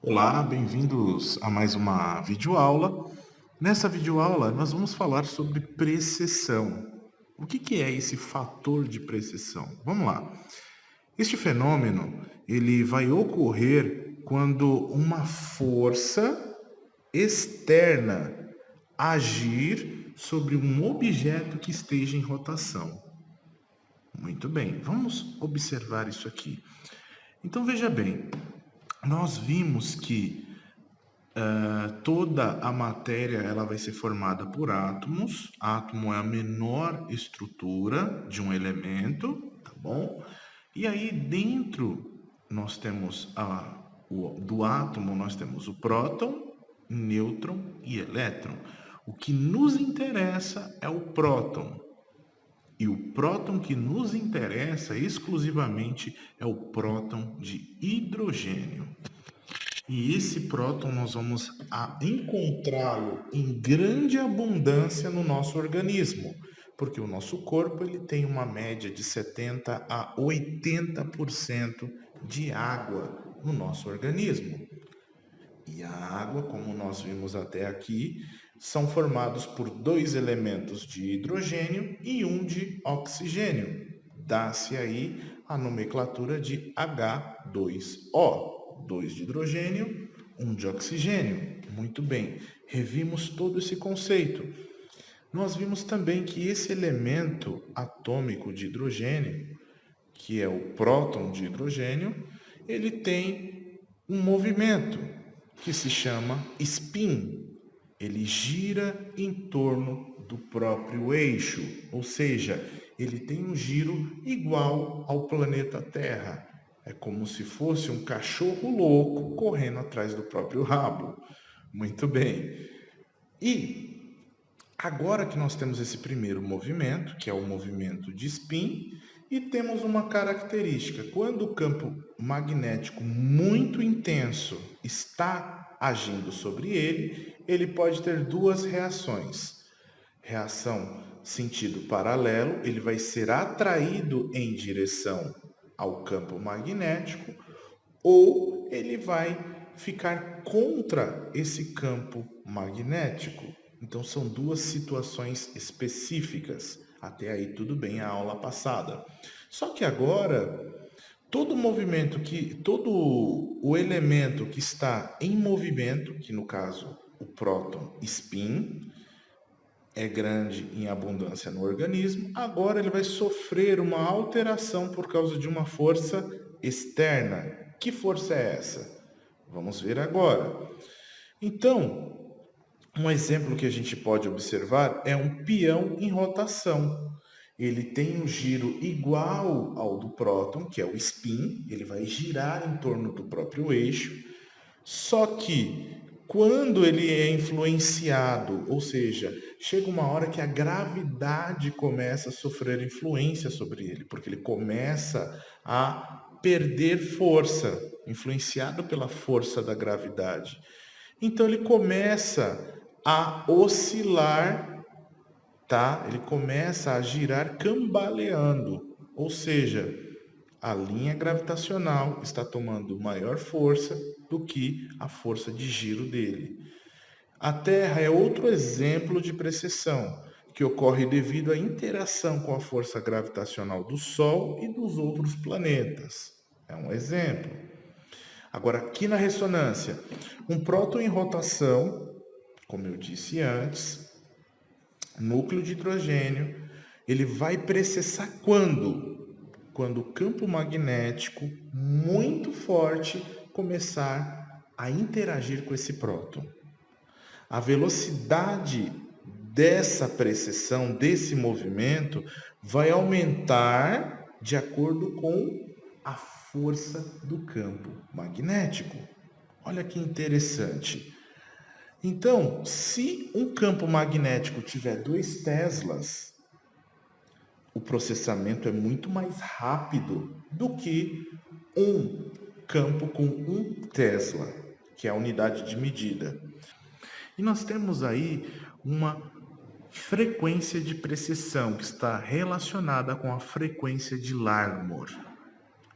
Olá, bem-vindos a mais uma videoaula. Nessa videoaula, nós vamos falar sobre precessão. O que é esse fator de precessão? Vamos lá. Este fenômeno, ele vai ocorrer quando uma força externa agir sobre um objeto que esteja em rotação. Muito bem, vamos observar isso aqui. Então veja bem, nós vimos que toda a matéria ela vai ser formada por átomos. Átomo é a menor estrutura de um elemento, tá bom? E aí dentro nós temos do átomo nós temos o próton, nêutron e elétron. O que nos interessa é o próton. E o próton que nos interessa exclusivamente é o próton de hidrogênio. E esse próton nós vamos encontrá-lo em grande abundância no nosso organismo, porque o nosso corpo ele tem uma média de 70 a 80% de água no nosso organismo. E a água, como nós vimos até aqui, são formados por dois elementos de hidrogênio e um de oxigênio. Dá-se aí a nomenclatura de H2O. Dois de hidrogênio, um de oxigênio. Muito bem, revimos todo esse conceito. Nós vimos também que esse elemento atômico de hidrogênio, que é o próton de hidrogênio, ele tem um movimento que se chama spin. Ele gira em torno do próprio eixo, ou seja, ele tem um giro igual ao planeta Terra. É como se fosse um cachorro louco correndo atrás do próprio rabo. Muito bem. E agora que nós temos esse primeiro movimento, que é o movimento de spin, e temos uma característica: quando o campo magnético muito intenso está agindo sobre ele, ele pode ter duas reações. Reação sentido paralelo, ele vai ser atraído em direção ao campo magnético, ou ele vai ficar contra esse campo magnético. Então são duas situações específicas. Até aí tudo bem a aula passada. Só que agora todo o elemento que está em movimento, que no caso o próton spin, é grande em abundância no organismo, agora ele vai sofrer uma alteração por causa de uma força externa. Que força é essa? Vamos ver agora. Então, um exemplo que a gente pode observar é um peão em rotação. Ele tem um giro igual ao do próton, que é o spin, ele vai girar em torno do próprio eixo, só que quando ele é influenciado, ou seja, chega uma hora que a gravidade começa a sofrer influência sobre ele, porque ele começa a perder força, influenciado pela força da gravidade. Então ele começa a oscilar, tá? Ele começa a girar cambaleando, ou seja, a linha gravitacional está tomando maior força do que a força de giro dele. A Terra é outro exemplo de precessão, que ocorre devido à interação com a força gravitacional do Sol e dos outros planetas. É um exemplo. Agora, aqui na ressonância, um próton em rotação, como eu disse antes, núcleo de hidrogênio, ele vai precessar quando? Quando o campo magnético muito forte começar a interagir com esse próton. A velocidade dessa precessão, desse movimento, vai aumentar de acordo com a força do campo magnético. Olha que interessante. Então, se um campo magnético tiver 2 teslas, o processamento é muito mais rápido do que um campo com 1 Tesla, que é a unidade de medida. E nós temos aí uma frequência de precessão que está relacionada com a frequência de Larmor.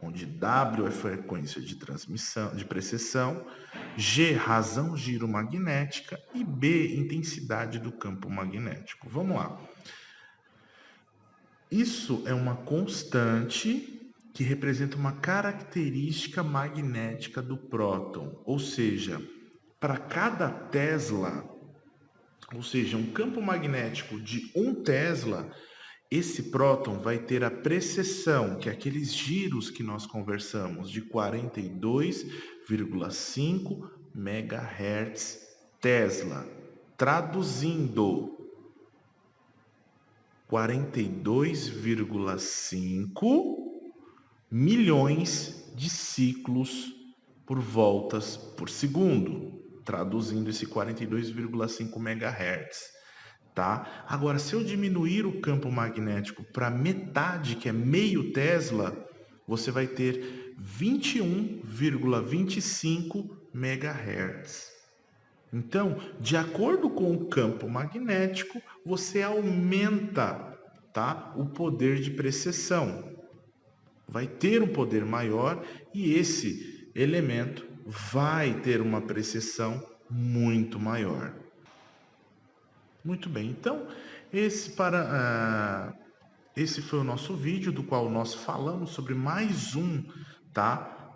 onde W é frequência de transmissão, de precessão, G, razão giromagnética e B, intensidade do campo magnético. Vamos lá. Isso é uma constante que representa uma característica magnética do próton, ou seja, para cada Tesla, ou seja, um campo magnético de 1 Tesla, esse próton vai ter a precessão, que é aqueles giros que nós conversamos, de 42,5 MHz Tesla. Traduzindo, 42,5 milhões de ciclos por voltas por segundo, traduzindo esse 42,5 MHz, tá? Agora, se eu diminuir o campo magnético para metade, que é meio Tesla, você vai ter 21,25 MHz. Então, de acordo com o campo magnético, você aumenta, tá, o poder de precessão. Vai ter um poder maior e esse elemento vai ter uma precessão muito maior. Muito bem, então esse foi o nosso vídeo do qual nós falamos sobre mais um, tá,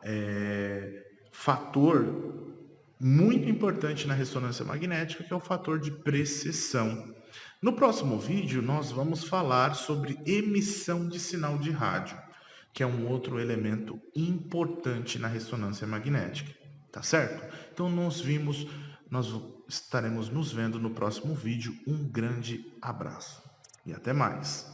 fator muito importante na ressonância magnética, que é o fator de precessão. No próximo vídeo, nós vamos falar sobre emissão de sinal de rádio, que é um outro elemento importante na ressonância magnética, tá certo? Então, nós estaremos nos vendo no próximo vídeo. Um grande abraço e até mais!